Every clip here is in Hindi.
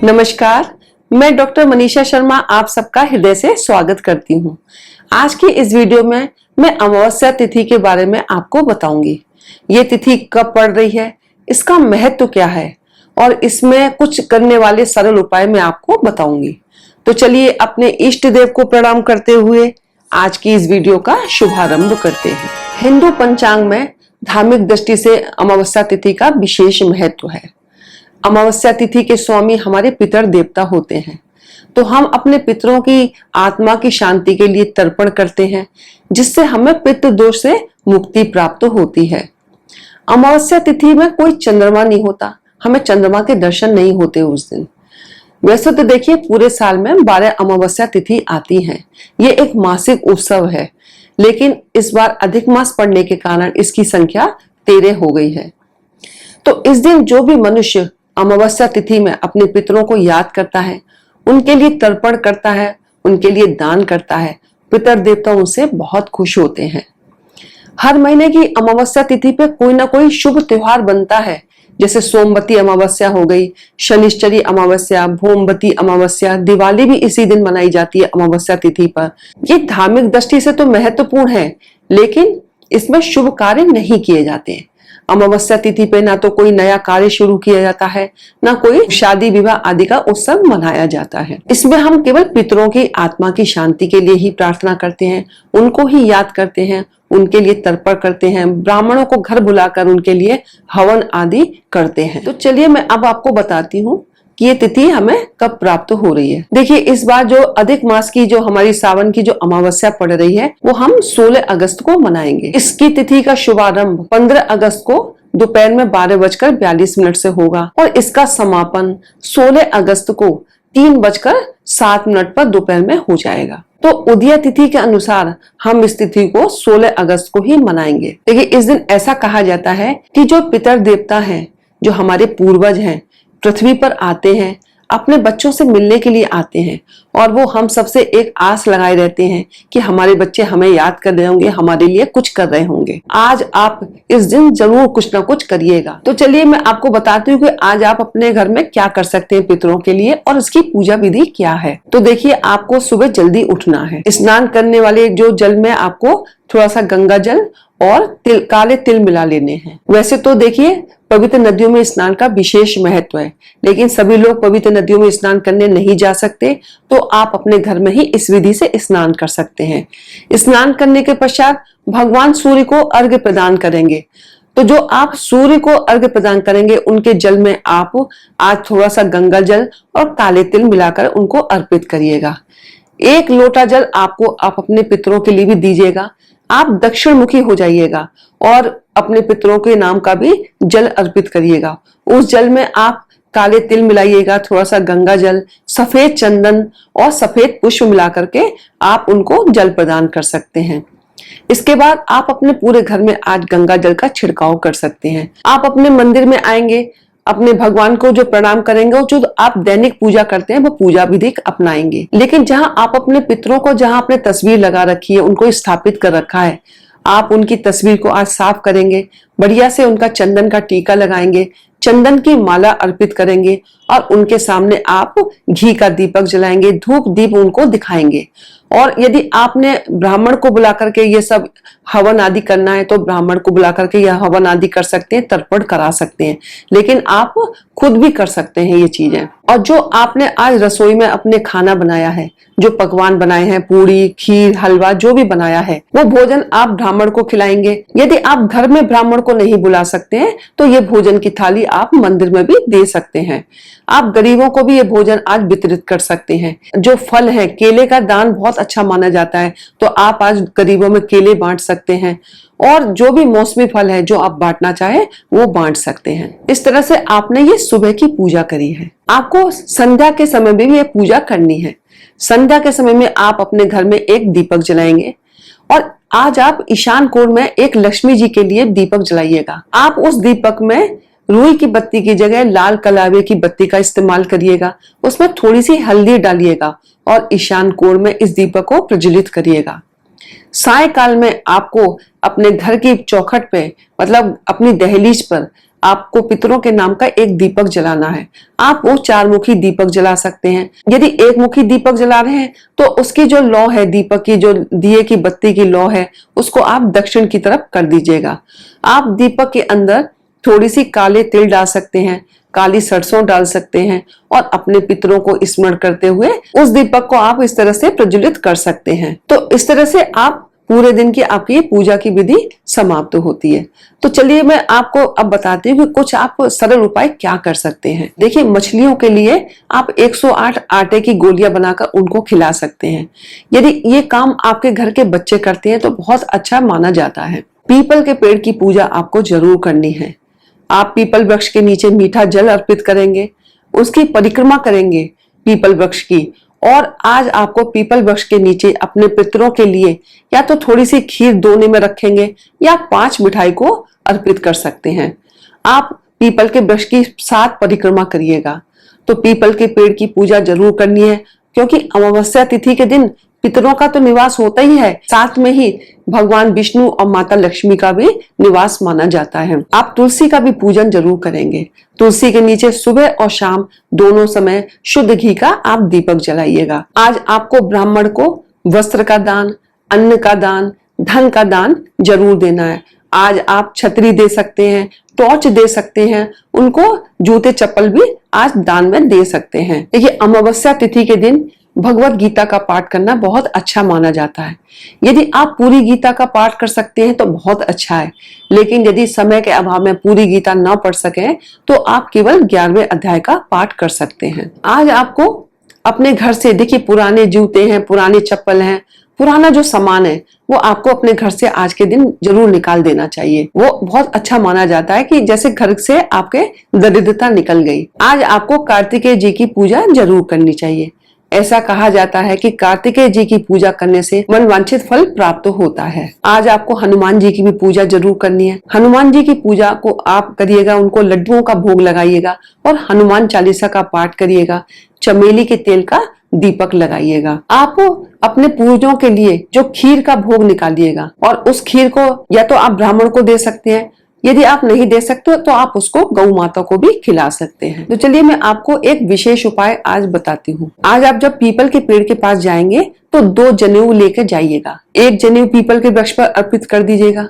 नमस्कार, मैं डॉक्टर मनीषा शर्मा आप सबका हृदय से स्वागत करती हूँ। आज की इस वीडियो में मैं अमावस्या तिथि के बारे में आपको बताऊंगी। ये तिथि कब पड़ रही है, इसका महत्व क्या है और इसमें कुछ करने वाले सरल उपाय मैं आपको बताऊंगी। तो चलिए अपने इष्ट देव को प्रणाम करते हुए आज की इस वीडियो का शुभारंभ करते हैं। हिंदू पंचांग में धार्मिक दृष्टि से अमावस्या तिथि का विशेष महत्व है। अमावस्या तिथि के स्वामी हमारे पितर देवता होते हैं, तो हम अपने पितरों की आत्मा की शांति के लिए तर्पण करते हैं, जिससे हमें पितृ दोष से मुक्ति प्राप्त होती है। अमावस्या तिथि में कोई चंद्रमा नहीं होता, हमें चंद्रमा के दर्शन नहीं होते उस दिन। वैसे तो देखिए पूरे साल में 12 अमावस्या तिथि आती हैं। ये एक मासिक उत्सव है, लेकिन इस बार अधिक मास पड़ने के कारण इसकी संख्या 13 हो गई है। तो इस दिन जो भी मनुष्य अमावस्या तिथि में अपने पितरों को याद करता है, उनके लिए तर्पण करता है, उनके लिए दान करता है, पितर देवता उनसे बहुत खुश होते हैं। हर महीने की अमावस्या तिथि पे कोई ना कोई शुभ त्योहार बनता है, जैसे सोमवती अमावस्या हो गई, शनिश्चरी अमावस्या, भोमवती अमावस्या, दिवाली भी इसी दिन मनाई जाती है अमावस्या तिथि पर। ये धार्मिक दृष्टि से तो महत्वपूर्ण है, लेकिन इसमें शुभ कार्य नहीं किए जाते हैं। अमावस्या तिथि पे ना तो कोई नया कार्य शुरू किया जाता है, ना कोई शादी विवाह आदि का उत्सव मनाया जाता है। इसमें हम केवल पितरों की आत्मा की शांति के लिए ही प्रार्थना करते हैं, उनको ही याद करते हैं, उनके लिए तर्पण करते हैं, ब्राह्मणों को घर बुलाकर उनके लिए हवन आदि करते हैं। तो चलिए मैं अब आपको बताती हूँ कि ये तिथि हमें कब प्राप्त हो रही है। देखिए इस बार जो अधिक मास की जो हमारी सावन की जो अमावस्या पड़ रही है, वो हम 16 अगस्त को मनाएंगे। इसकी तिथि का शुभारंभ 15 अगस्त को दोपहर में 12:42 से होगा और इसका समापन 16 अगस्त को 3:07 पर दोपहर में हो जाएगा। तो उदय तिथि के अनुसार हम इस तिथि को 16 अगस्त को ही मनाएंगे। देखिए इस दिन ऐसा कहा जाता है कि जो पितर देवता हैं, जो हमारे पूर्वज हैं, पृथ्वी पर आते हैं, अपने बच्चों से मिलने के लिए आते हैं और वो हम सबसे एक आस लगाए रहते हैं कि हमारे बच्चे हमें याद कर रहे होंगे, हमारे लिए कुछ कर रहे होंगे। आज आप इस दिन जरूर कुछ ना कुछ करिएगा। तो चलिए मैं आपको बताती हूँ कि आज आप अपने घर में क्या कर सकते हैं पितरों के लिए और इसकी पूजा विधि क्या है। तो देखिए आपको सुबह जल्दी उठना है। स्नान करने वाले जो जल में आपको थोड़ा सा गंगा जल और काले तिल मिला लेने हैं। वैसे तो देखिए पवित्र नदियों में स्नान का विशेष महत्व है, लेकिन सभी लोग पवित्र नदियों में स्नान करने नहीं जा सकते, तो आप अपने घर में ही इस विधि से स्नान कर सकते हैं। स्नान करने के पश्चात भगवान सूर्य को अर्घ्य प्रदान करेंगे। तो जो आप सूर्य को अर्घ्य प्रदान करेंगे, उनके जल में आप आज थोड़ा सा गंगा जल और काले तिल मिलाकर उनको अर्पित करिएगा। 1 लोटा जल आपको आप अपने पितरों के लिए भी दीजिएगा। आप दक्षिण मुखी हो जाइएगा और अपने पितरों के नाम का भी जल अर्पित करिएगा। उस जल में आप काले तिल मिलाइएगा, थोड़ा सा गंगा जल, सफेद चंदन और सफेद पुष्प मिला करके आप उनको जल प्रदान कर सकते हैं। इसके बाद आप अपने पूरे घर में आज गंगा जल का छिड़काव कर सकते हैं। आप अपने मंदिर में आएंगे, अपने भगवान को जो प्रणाम करेंगे, जो आप दैनिक पूजा करते हैं वो पूजा विधि अपनाएंगे। लेकिन जहां आप अपने पितरों को, जहां आपने तस्वीर लगा रखी है, उनको स्थापित कर रखा है, आप उनकी तस्वीर को आज साफ करेंगे, बढ़िया से उनका चंदन का टीका लगाएंगे, चंदन की माला अर्पित करेंगे और उनके सामने आप घी का दीपक जलाएंगे, धूप दीप उनको दिखाएंगे। और यदि आपने ब्राह्मण को बुला करके ये सब हवन आदि करना है, तो ब्राह्मण को बुला करके यह हवन आदि कर सकते हैं, तर्पण करा सकते हैं, लेकिन आप खुद भी कर सकते हैं ये चीजें। और जो आपने आज रसोई में अपने खाना बनाया है, जो पकवान बनाए हैं, पूरी, खीर, हलवा जो भी बनाया है, वो भोजन आप ब्राह्मण को खिलाएंगे। यदि आप घर में ब्राह्मण को नहीं बुला सकते हैं, तो ये भोजन की थाली आप मंदिर में भी दे सकते हैं। आप गरीबों को भी ये भोजन आज वितरित कर सकते हैं। जो फल है, केले का दान बहुत अच्छा माना जाता है, तो आप आज गरीबों में केले बांट सकते हैं और जो भी मौसमी फल है जो आप बांटना चाहे वो बांट सकते हैं। इस तरह से आपने ये सुबह की पूजा करी है। आपको संध्या के समय में भी ये पूजा करनी है। संध्या के समय में आप अपने घर में एक दीपक जलाएंगे और आज आप ईशान कोण में एक लक्ष्मी जी के लिए दीपक जलाइएगा। आप उस दीपक में रुई की बत्ती की जगह लाल कलावे की बत्ती का इस्तेमाल करिएगा। उसमें थोड़ी सी हल्दी डालिएगा और ईशान कोण में इस दीपक को प्रज्वलित करिएगा। सायकाल में आपको अपने घर की चौखट पे, मतलब अपनी दहलीज पर आपको पितरों के नाम का एक दीपक जलाना है। आप वो 4 मुखी दीपक जला सकते हैं। यदि 1 मुखी दीपक जला रहे हैं तो उसकी जो लौ है, दीपक की जो दिए की बत्ती की लौ है, उसको आप दक्षिण की तरफ कर दीजिएगा। आप दीपक के अंदर थोड़ी सी काले तिल डाल सकते हैं, काली सरसों डाल सकते हैं और अपने पितरों को स्मरण करते हुए उस दीपक को आप इस तरह से प्रज्वलित कर सकते हैं। तो इस तरह से आप पूरे दिन की आपकी पूजा की विधि समाप्त होती है। तो चलिए मैं आपको अब बताती हूँ कि कुछ आप सरल उपाय क्या कर सकते हैं। देखिए, मछलियों के लिए आप 108 आटे की गोलियां बनाकर उनको खिला सकते हैं। यदि ये काम आपके घर के बच्चे करते हैं तो बहुत अच्छा माना जाता है। पीपल के पेड़ की पूजा आपको जरूर करनी है। आप पीपल वृक्ष के नीचे मीठा जल अर्पित करेंगे, उसकी परिक्रमा करेंगे पीपल वृक्ष की, और आज आपको पीपल वृक्ष के नीचे अपने पितरों के लिए या तो थोड़ी सी खीर दोने में रखेंगे या 5 मिठाई को अर्पित कर सकते हैं। आप पीपल के वृक्ष की 7 परिक्रमा करिएगा। तो पीपल के पेड़ की पूजा जरूर करनी है, क्योंकि अमावस्या तिथि के दिन पितरों का तो निवास होता ही है, साथ में ही भगवान विष्णु और माता लक्ष्मी का भी निवास माना जाता है। आप तुलसी का भी पूजन जरूर करेंगे। तुलसी के नीचे सुबह और शाम दोनों समय शुद्ध घी का आप दीपक जलाइएगा। आज आपको ब्राह्मण को वस्त्र का दान, अन्न का दान, धन का दान जरूर देना है। आज आप छतरी दे सकते हैं, टॉर्च दे सकते हैं, उनको जूते चप्पल भी आज दान में दे सकते हैं। देखिए, अमावस्या तिथि के दिन भगवत गीता का पाठ करना बहुत अच्छा माना जाता है। यदि आप पूरी गीता का पाठ कर सकते हैं तो बहुत अच्छा है, लेकिन यदि समय के अभाव में पूरी गीता ना पढ़ सके तो आप केवल 11वें अध्याय का पाठ कर सकते हैं। आज आपको अपने घर से, देखिए, पुराने जूते हैं, पुराने चप्पल हैं, पुराना जो सामान है वो आपको अपने घर से आज के दिन जरूर निकाल देना चाहिए। वो बहुत अच्छा माना जाता है कि जैसे घर से आपके दरिद्रता निकल गई। आज आपको कार्तिकेय जी की पूजा जरूर करनी चाहिए। ऐसा कहा जाता है कि कार्तिकेय जी की पूजा करने से मनवांछित फल प्राप्त होता है। आज आपको हनुमान जी की भी पूजा जरूर करनी है। हनुमान जी की पूजा को आप करिएगा, उनको लड्डुओं का भोग लगाइएगा और हनुमान चालीसा का पाठ करिएगा। चमेली के तेल का दीपक लगाइएगा। आप अपने पूजों के लिए जो खीर का भोग निकालिएगा और उस खीर को या तो आप ब्राह्मण को दे सकते हैं, यदि आप नहीं दे सकते तो आप उसको गौ माता को भी खिला सकते हैं। तो चलिए मैं आपको एक विशेष उपाय आज बताती हूँ। आज आप जब पीपल के पेड़ के पास जाएंगे तो 2 जनेऊ लेकर जाइएगा। एक जनेऊ पीपल के वृक्ष पर अर्पित कर दीजिएगा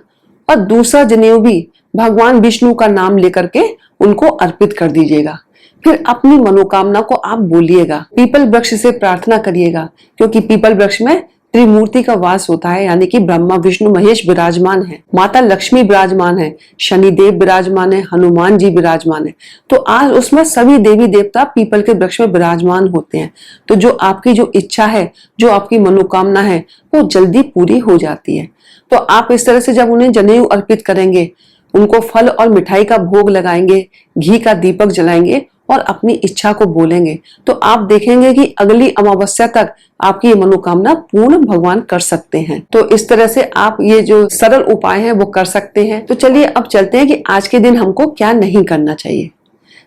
और दूसरा जनेऊ भी भगवान विष्णु का नाम लेकर के उनको अर्पित कर दीजिएगा। फिर अपनी मनोकामना को आप बोलिएगा, पीपल वृक्ष से प्रार्थना करिएगा, क्योंकि पीपल वृक्ष में त्रिमूर्ति का वास होता है, यानी कि ब्रह्मा विष्णु महेश विराजमान है, माता लक्ष्मी विराजमान है, शनिदेव विराजमान है, हनुमान जी विराजमान है। तो आज उसमें सभी देवी देवता पीपल के वृक्ष में विराजमान होते हैं। तो जो आपकी जो इच्छा है, जो आपकी मनोकामना है, वो जल्दी पूरी हो जाती है। तो आप इस तरह से जब उन्हें जनेऊ अर्पित करेंगे, उनको फल और मिठाई का भोग लगाएंगे, घी का दीपक जलाएंगे और अपनी इच्छा को बोलेंगे, तो आप देखेंगे कि अगली अमावस्या तक आपकी ये मनोकामना पूर्ण भगवान कर सकते हैं। तो इस तरह से आप ये जो सरल उपाय हैं वो कर सकते हैं। तो चलिए अब चलते हैं कि आज के दिन हमको क्या नहीं करना चाहिए।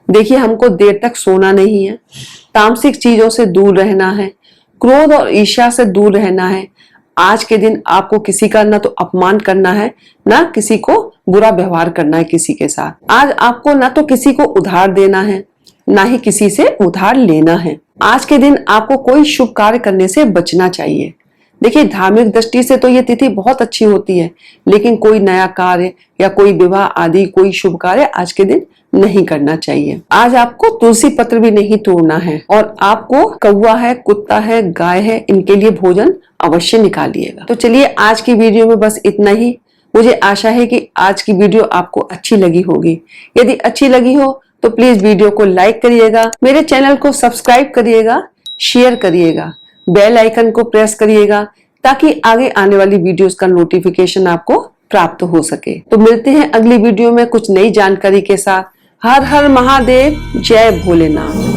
देखिए, हमको देर तक सोना नहीं है, तामसिक चीजों से दूर रहना है, क्रोध और ईर्ष्या से दूर रहना है। आज के दिन आपको किसी का ना तो अपमान करना है, ना किसी को बुरा व्यवहार करना है किसी के साथ। आज आपको ना तो किसी को उधार देना है, ना ही किसी से उधार लेना है। आज के दिन आपको कोई शुभ कार्य करने से बचना चाहिए। देखिए, धार्मिक दृष्टि से तो ये तिथि बहुत अच्छी होती है, लेकिन कोई नया कार्य या कोई विवाह आदि कोई शुभ कार्य आज के दिन नहीं करना चाहिए। आज आपको तुलसी पत्र भी नहीं तोड़ना है और आपको कौवा है, कुत्ता है, गाय है, इनके लिए भोजन अवश्य निकालिएगा। तो चलिए आज की वीडियो में बस इतना ही। मुझे आशा है कि आज की वीडियो आपको अच्छी लगी होगी। यदि अच्छी लगी हो तो प्लीज वीडियो को लाइक करिएगा, मेरे चैनल को सब्सक्राइब करिएगा, शेयर करिएगा, बेल आइकन को प्रेस करिएगा, ताकि आगे आने वाली वीडियोस का नोटिफिकेशन आपको प्राप्त हो सके। तो मिलते हैं अगली वीडियो में कुछ नई जानकारी के साथ। हर हर महादेव, जय भोलेनाथ।